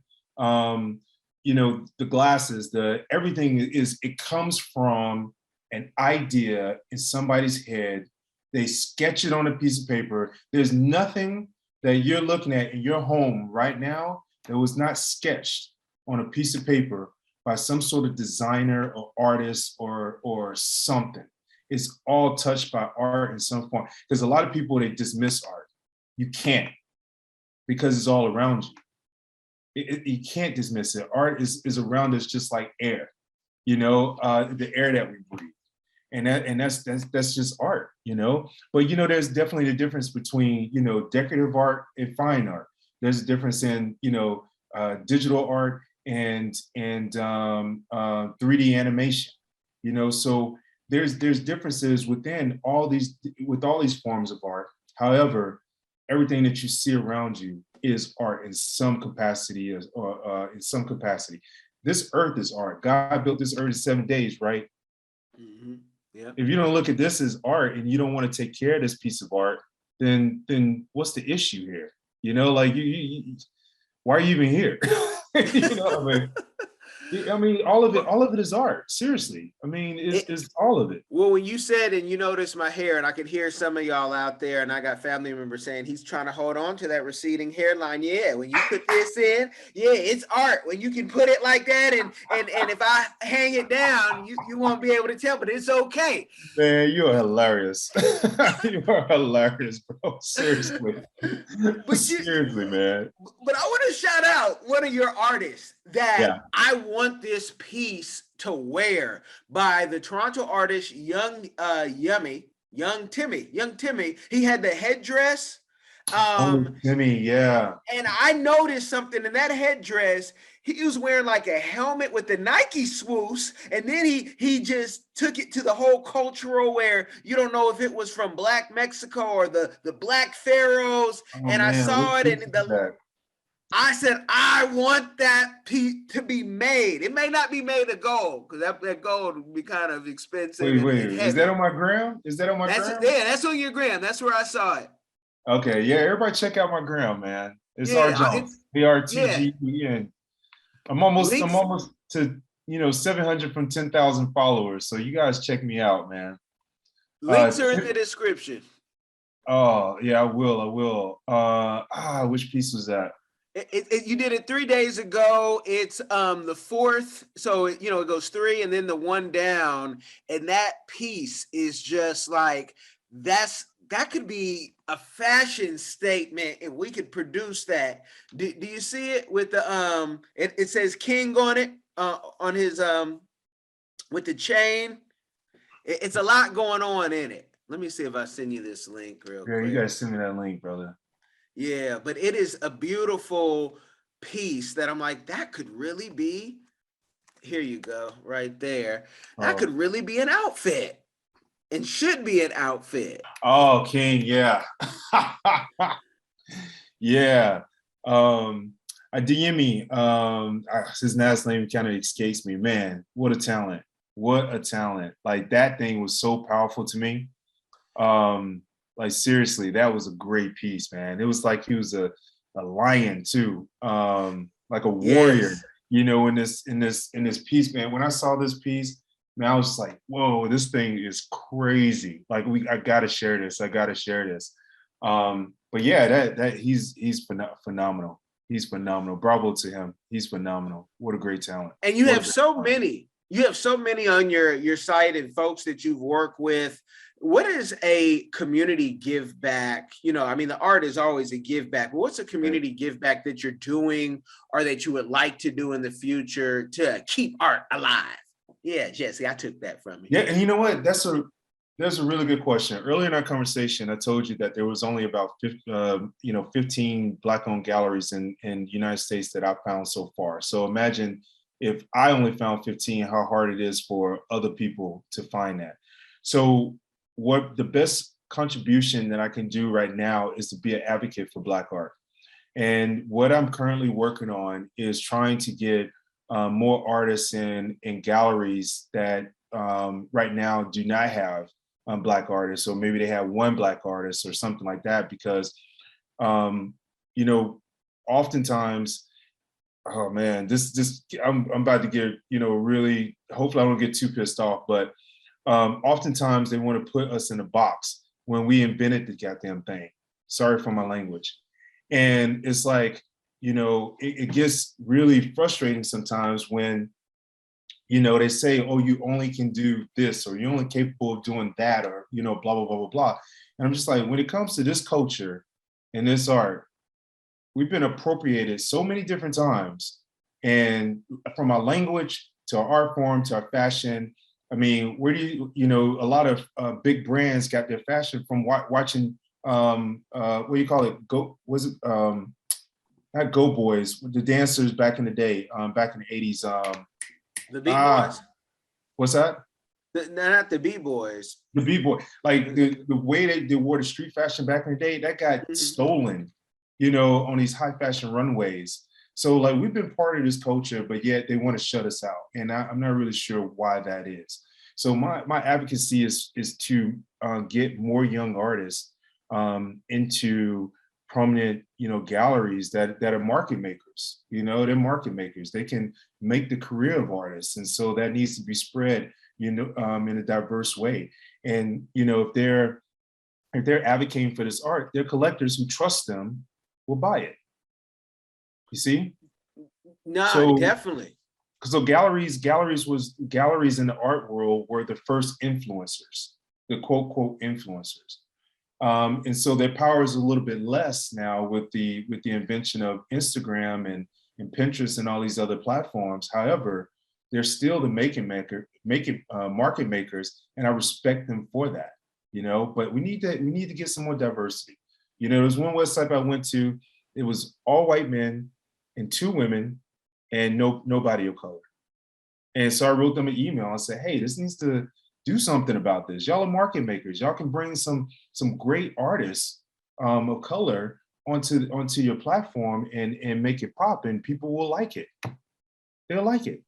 the glasses, everything it comes from an idea in somebody's head. They sketch it on a piece of paper. There's nothing that you're looking at in your home right now that was not sketched on a piece of paper by some sort of designer or artist or something. It's all touched by art in some form. Because a lot of people, they dismiss art. You can't, because it's all around you. You can't dismiss it. Art is around us just like air, the air that we breathe. And that's just art, But there's definitely a difference between decorative art and fine art. There's a difference in digital art and 3D animation, So there's differences within all these forms of art. However, everything that you see around you is art in some capacity, or in some capacity. This earth is art. God built this earth in 7 days, right? Mm-hmm. Yeah. If you don't look at this as art and you don't want to take care of this piece of art, then what's the issue here? Like why are you even here? I mean, all of it is art. Seriously. I mean, it's all of it. Well, when you said, and you noticed my hair, and I could hear some of y'all out there, and I got family members saying he's trying to hold on to that receding hairline. Yeah, when you put this in, yeah, it's art. When you can put it like that, and if I hang it down, you won't be able to tell, but it's okay. Man, you are hilarious. You are hilarious, bro. Seriously. Seriously, man. But I want to shout out one of your artists that Yeah. I want this piece to wear, by the Toronto artist Young Timmy. He had the headdress. Timmy, yeah. And I noticed something in that headdress. He was wearing like a helmet with the Nike swoosh, and then he just took it to the whole cultural where you don't know if it was from Black Mexico or the Black Pharaohs. And I saw it, and I said, I want that piece to be made. It may not be made of gold, because that gold would be kind of expensive. Wait. Is that on my gram? gram? Yeah, that's on your gram. That's where I saw it. Okay, yeah, everybody check out my gram, man. It's Artgence, ARTGE. Yeah. I'm almost to 700 from 10,000 followers. So you guys check me out, man. Links are in the description. Oh yeah, I will. Which piece was that? You did it 3 days ago. It's the fourth, so it goes 3 and then the one down, and that piece is just like that could be a fashion statement if we could produce that. Do you see it with the it says King on it, on his with the chain? It's a lot going on in it. Let me see if I send you this link real quick. Yeah, you guys send me that link, brother. Yeah, but it is a beautiful piece that I'm like, that could really be, here you go, right there. That could really be an outfit, and should be an outfit. Oh, King, yeah. Yeah. Adeyemi, his last name kind of escapes me. Man, what a talent. What a talent. Like, that thing was so powerful to me. Like, seriously, that was a great piece, man. It was like he was a lion too, like a warrior, in this piece, man. When I saw this piece, man, I was just like, whoa, this thing is crazy. Like, I gotta share this. But yeah, that he's phenomenal. He's phenomenal. Bravo to him. He's phenomenal. What a great talent. And you have so many. You have so many on your site, and folks that you've worked with. What is a community give back? I mean, the art is always a give back, but what's a community give back that you're doing or that you would like to do in the future to keep art alive? Yeah, Jesse, I took that from you. Yeah, and you know what? That's a really good question. Earlier in our conversation, I told you that there was only about 15 Black-owned galleries in the United States that I've found so far. So imagine if I only found 15, how hard it is for other people to find that. So what the best contribution that I can do right now is to be an advocate for Black art. And what I'm currently working on is trying to get more artists in galleries that right now do not have Black artists, or maybe they have one Black artist or something like that, because oftentimes oh man, this I'm about to get, really, hopefully I don't get too pissed off, but oftentimes they want to put us in a box when we invented the goddamn thing. Sorry for my language. And it's like, it gets really frustrating sometimes when, they say, oh, you only can do this, or you're only capable of doing that, or, blah, blah, blah, blah, blah. And I'm just like, when it comes to this culture and this art, we've been appropriated so many different times. And from our language to our art form to our fashion, I mean, where do a lot of big brands got their fashion from watching, what do you call it? Was it, not Go Boys, the dancers back in the day, back in the 80s. The B-boys? What's that? Not the B-boys. The B-boy, like the way they wore the street fashion back in the day, that got stolen, on these high fashion runways. So like we've been part of this culture, but yet they want to shut us out. And I'm not really sure why that is. So my advocacy is to get more young artists into prominent, galleries that are market makers. They're market makers. They can make the career of artists. And so that needs to be spread, in a diverse way. And, if they're advocating for this art, they're collectors who trust them will buy it. You see? No, So, definitely. So galleries in the art world were the first influencers, the quote, quote influencers. And so their power is a little bit less now with the invention of Instagram and Pinterest and all these other platforms. However, they're still the market makers, and I respect them for that. But we need to get some more diversity. There's one website I went to. It was all white men and 2 women and nobody of color. And so I wrote them an email and said, hey, this needs to do something about this. Y'all are market makers. Y'all can bring some great artists of color onto your platform and make it pop, and people will like it. They'll like it.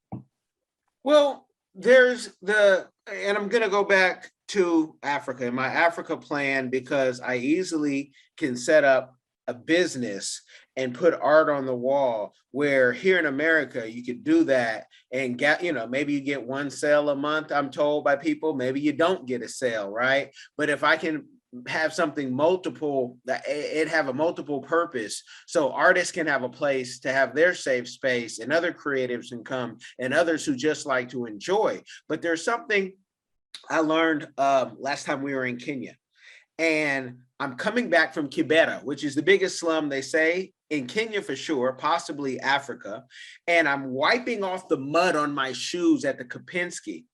Well, and I'm going to go back to Africa and my Africa plan, because I easily can set up a business and put art on the wall, where here in America, you could do that and get, maybe you get 1 sale a month, I'm told by people, maybe you don't get a sale, right? But if I can have something multiple, that it have a multiple purpose, so artists can have a place to have their safe space, and other creatives can come, and others who just like to enjoy. But there's something I learned last time we were in Kenya, and I'm coming back from Kibera, which is the biggest slum, they say, in Kenya for sure, possibly Africa. And I'm wiping off the mud on my shoes at the Kapinski.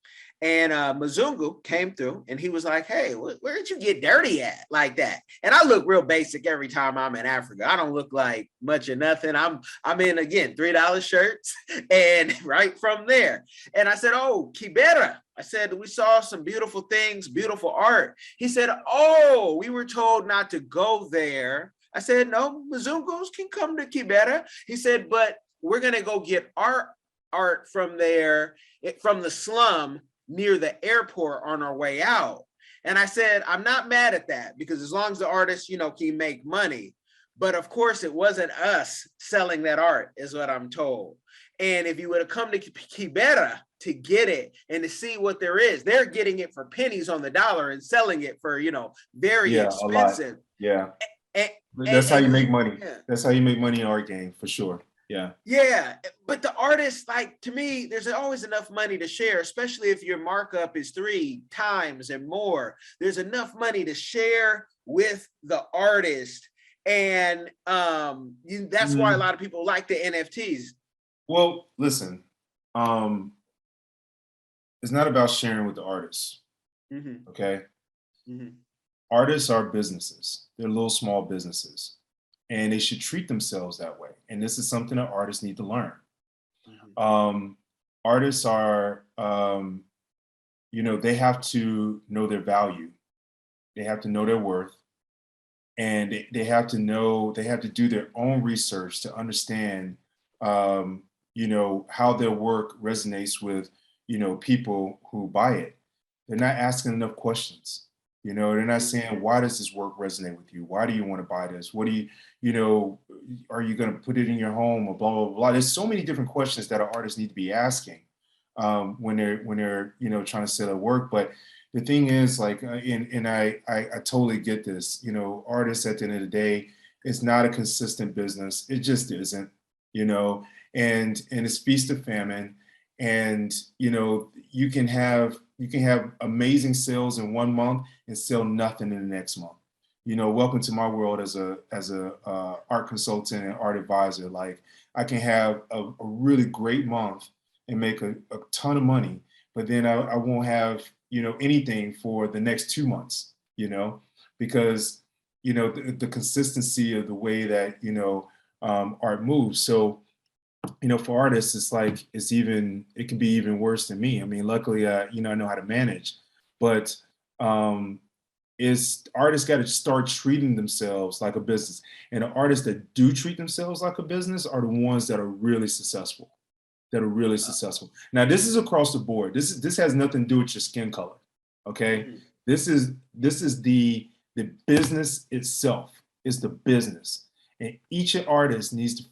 And Mzungu came through and he was like, hey, where did you get dirty at like that? And I look real basic every time I'm in Africa. I don't look like much of nothing. I'm in, again, $3 shirts, and right from there. And I said, oh, Kibera. I said, we saw some beautiful things, beautiful art. He said, oh, we were told not to go there. I said, no, Mzungus can come to Kibera. He said, but we're going to go get art from there, from the slum near the airport on our way out. And I said, I'm not mad at that, because as long as the artist, can make money. But of course, it wasn't us selling that art, is what I'm told. And if you would have come to Kibera to get it and to see what there is, they're getting it for pennies on the dollar and selling it for, very expensive. Yeah. That's how you make money. Yeah. That's how you make money in art game, for sure. Yeah. Yeah. But the artists, like, to me, there's always enough money to share, especially if your markup is 3 times and more. There's enough money to share with the artist. And that's why a lot of people like the NFTs. Well, listen, it's not about sharing with the artists. Okay. Artists are businesses. They're little small businesses, and they should treat themselves that way. And this is something that artists need to learn. Artists are, they have to know their value. They have to know their worth, and they have to do their own research to understand, how their work resonates with, people who buy it. They're not asking enough questions. You know, they're not saying, why does this work resonate with you? Why do you want to buy this? What do you know, are you going to put it in your home or blah, blah, blah. There's so many different questions that an artist need to be asking when they're, you know, trying to sell their work. But the thing is, like, and I totally get this, you know, artists at the end of the day, it's not a consistent business. It just isn't, you know, and it's feast or famine. And, you know, you can have amazing sales in 1 month and sell nothing in the next month. You know, welcome to my world as a art consultant and art advisor. Like, I can have a really great month and make a ton of money, but then I won't have, you know, anything for the next 2 months, you know, because, you know, the consistency of the way that, you know, art moves. So, you know, for artists, it's like it can be even worse than me. I mean, luckily, you know, I know how to manage, but um, is artists got to start treating themselves like a business. And the artists that do treat themselves like a business are the ones that are really successful. That are really successful. Now, this is across the board. This has nothing to do with your skin color. Okay, Mhm. this is the business itself. It's the business, and each artist needs to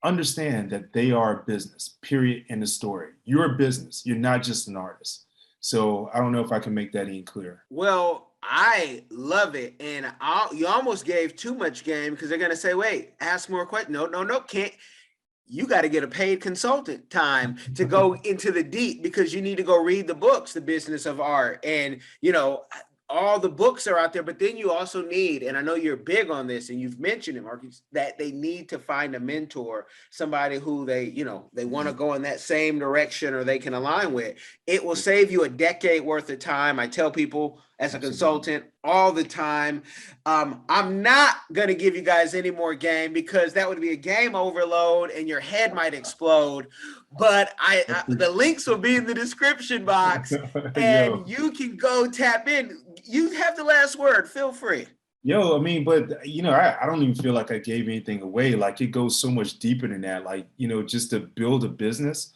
understand that they are a business, period, in the story. You're a business. You're not just an artist. So I don't know if I can make that any clearer. Well, I love it, and you almost gave too much game because they're gonna say, "Wait, ask more questions." No, no, no, can't. You got to get a paid consultant time to go into the deep because you need to go read the books, The Business of Art, and all the books are out there. But then you also need, and I know you're big on this, and you've mentioned it, Marques, that they need to find a mentor, somebody who they want to go in that same direction or they can align with. It will save you a decade worth of time. I tell people as a Absolutely. consultant all the time. I'm not going to give you guys any more game because that would be a game overload and your head might explode. But the links will be in the description box Yo, and you can go tap in. You have the last word. Feel free. yo, I mean, but you know, I don't even feel like I gave anything away. Like, it goes so much deeper than that. Like, you know, just to build a business,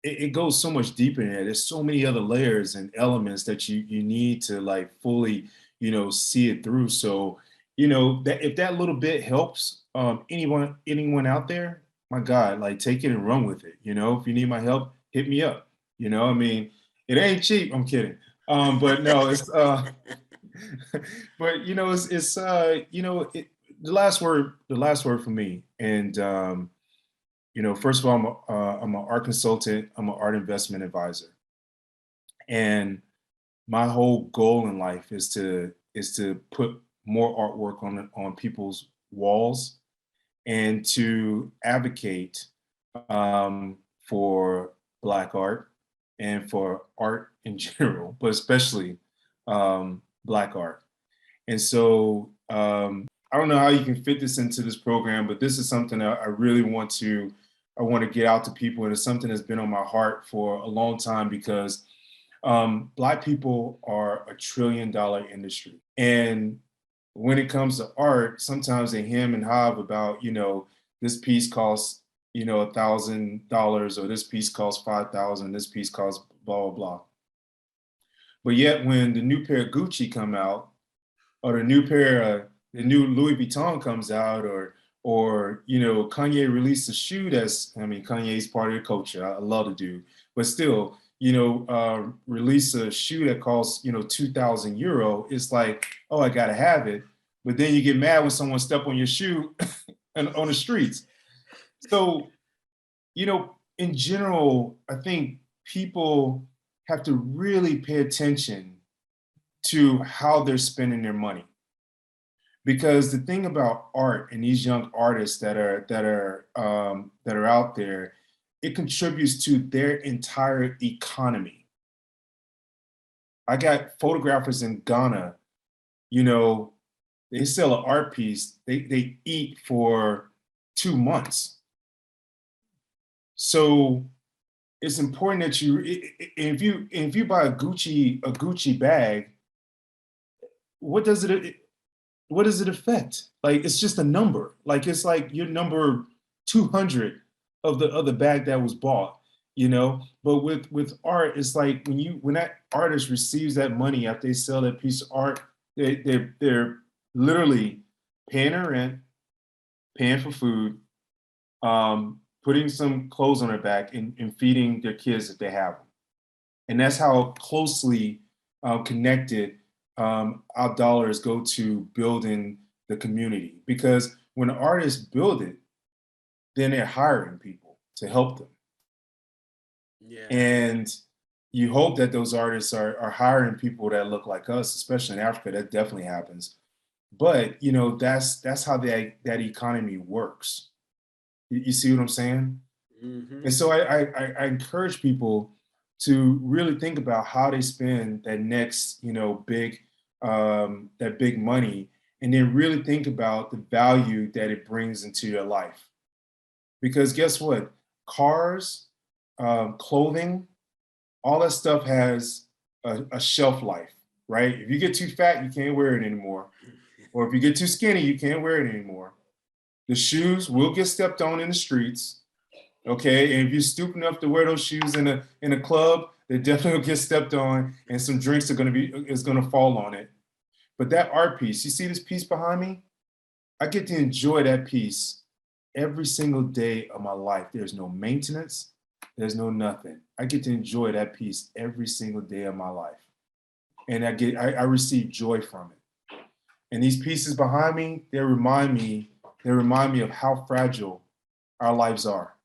it goes so much deeper than that. There's so many other layers and elements that you need to, like, fully, you know, see it through. So, you know, that if that little bit helps anyone out there, my God, like, take it and run with it. You know, if you need my help, hit me up. You know, I mean, it ain't cheap. I'm kidding. But no, it's but you know, it's you know, the last word for me. And you know, first of all, I'm an art consultant. I'm an art investment advisor, and my whole goal in life is to put more artwork on people's walls and to advocate for Black art and for art in general, but especially Black art. And so I don't know how you can fit this into this program, but this is something that I really want to get out to people, and it's something that's been on my heart for a long time because Black people are $1 trillion industry, and when it comes to art, sometimes they hem and haw about, you know, this piece costs, you know, $1,000, or this piece costs 5,000, this piece costs blah blah blah. But yet, when the new pair of Gucci come out, or the new Louis Vuitton comes out, or you know, Kanye released a shoe that's, I mean, Kanye's part of the culture. I love the dude, but still, you know, release a shoe that costs, you know, 2,000 euro. It's like, oh, I gotta have it. But then you get mad when someone step on your shoe and on the streets. So, you know, in general, I think people have to really pay attention to how they're spending their money, because the thing about art and these young artists that are out there, it contributes to their entire economy. I got photographers in Ghana, you know, they sell an art piece, they eat for 2 months. So it's important that if you buy a Gucci bag, what does it affect? Like, it's just a number. Like, it's like your number 200 of the bag that was bought, you know. But with art, it's like when that artist receives that money after they sell that piece of art, They're literally paying their rent, paying for food, putting some clothes on their back, and feeding their kids if they have them. And that's how closely connected our dollars go to building the community. Because when artists build it, then they're hiring people to help them. Yeah. And you hope that those artists are hiring people that look like us, especially in Africa. That definitely happens. But you know, that's how that economy works. You see what I'm saying? Mm-hmm. And so I encourage people to really think about how they spend that next, you know, big that big money, and then really think about the value that it brings into your life. Because guess what? Cars, clothing, all that stuff has a shelf life, right? If you get too fat, you can't wear it anymore. Or if you get too skinny, you can't wear it anymore. The shoes will get stepped on in the streets. Okay, and if you're stupid enough to wear those shoes in a club, they definitely will get stepped on, and some drinks are gonna fall on it. But that art piece, you see this piece behind me? I get to enjoy that piece every single day of my life. There's no maintenance, there's no nothing. I get to enjoy that piece every single day of my life, and I receive joy from it. And these pieces behind me, they remind me of how fragile our lives are.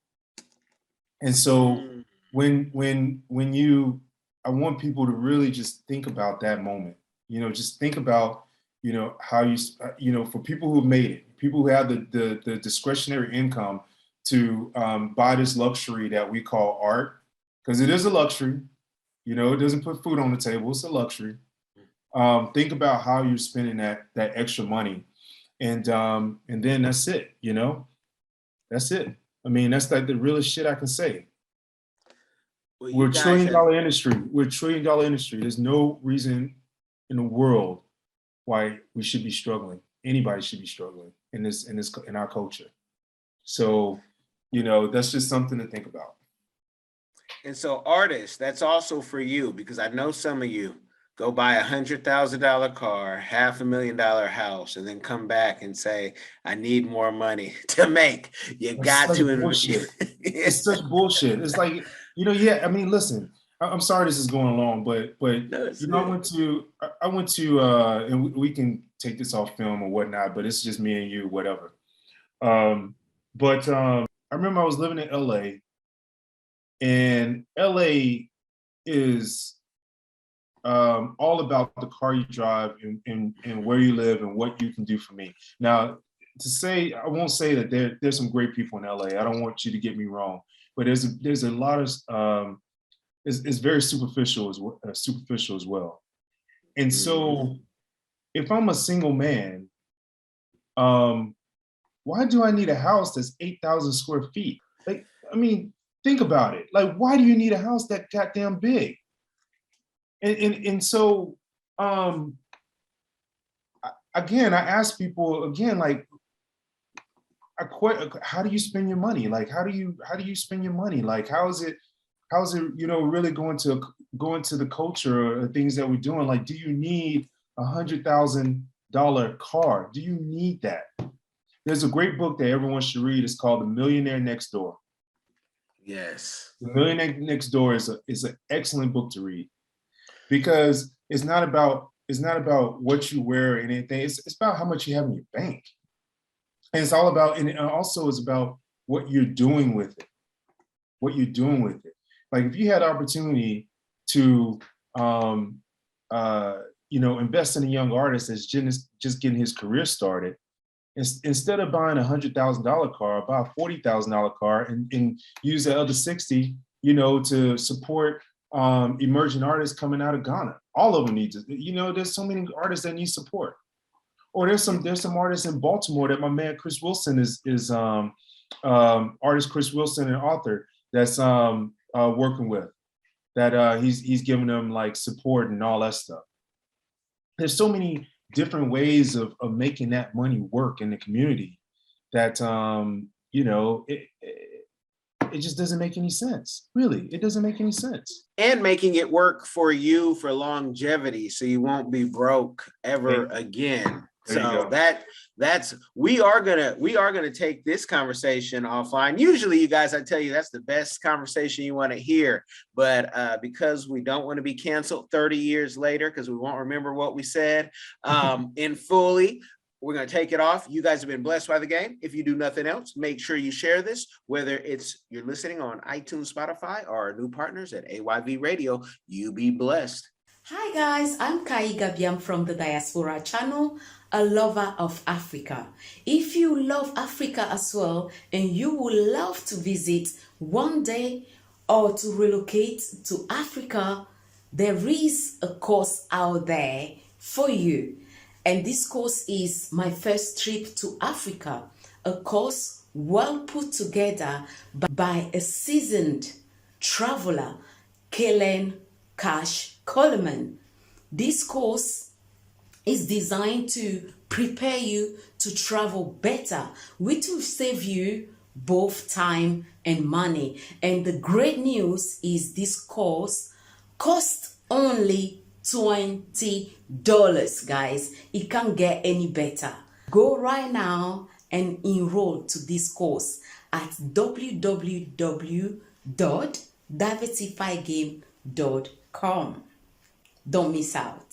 And so Mm. when you, I want people to really just think about that moment. You know, just think about, you know, how you know, for people who've made it, people who have the discretionary income to buy this luxury that we call art, because it is a luxury. You know, it doesn't put food on the table. It's a luxury. Think about how you're spending that extra money, and then that's it. You know, that's it. I mean, that's like the realest shit I can say. Well, We're you a guys trillion have, dollar industry. We're a trillion dollar industry. There's no reason in the world why we should be struggling. Anybody should be struggling in our culture. So, you know, that's just something to think about. and so artists, that's also for you because I know some of you go buy $100,000 car, $500,000 house, and then come back and say, "I need more money to make." You That's got such to bullshit. invest. It's such bullshit. It's like, you know, yeah. I mean, listen. I'm sorry this is going long, but No, it's you know, it. I went to, and we can take this off film or whatnot, but it's just me and you, whatever. But I remember I was living in LA, and LA is all about the car you drive, and where you live and what you can do for me. Now, to say, I won't say that there's some great people in LA. I don't want you to get me wrong, but there's a lot of it's very superficial as well. And Mhm. so, if I'm a single man, um, why do I need a house that's 8,000 square feet? Like, I mean, think about it. Like, why do you need a house that goddamn big? And so, um, again, I ask people again, like, how do you spend your money? Like, how do you spend your money? Like, how is it, you know, really going to the culture or things that we're doing? Like, do you need $100,000 car? Do you need that? There's a great book that everyone should read. It's called The Millionaire Next Door. Yes. The Millionaire Next Door is an excellent book to read, because it's not about what you wear or anything. It's about how much you have in your bank. And it's all about, and it also is about what you're doing with it. What you're doing with it. Like, if you had opportunity to, um, you know, invest in a young artist that's just getting his career started, instead of buying $100,000 car, buy a $40,000 car, and use the other 60, you know, to support emerging artists coming out of Ghana. All of them need to, you know, there's so many artists that need support. Or there's some artists in Baltimore that my man Chris Wilson is artist Chris Wilson, and author, that's working with, that he's giving them like support and all that stuff. There's so many different ways of making that money work in the community that you know, it just doesn't make any sense. Really, it doesn't make any sense. And making it work for you for longevity, so you won't be broke ever again. So we are gonna take this conversation offline. Usually, you guys, I tell you, that's the best conversation you want to hear. But because we don't want to be canceled 30 years later, because we won't remember what we said in fully, we're going to take it off. You guys have been blessed by the game. If you do nothing else, make sure you share this, whether it's you're listening on iTunes, Spotify, or our new partners at AYV Radio. You be blessed. Hi guys, I'm Kai Gabiam from the Diaspora channel, a lover of Africa. If you love Africa as well and you would love to visit one day or to relocate to Africa, there is a course out there for you. And this course is my first trip to Africa, a course well put together by a seasoned traveler, Kellen Cash Coleman. This course is designed to prepare you to travel better, which will save you both time and money. And the great news is this course costs only $20, guys. It can't get any better. Go right now and enroll to this course at www.diversifiedgame.com. Don't miss out.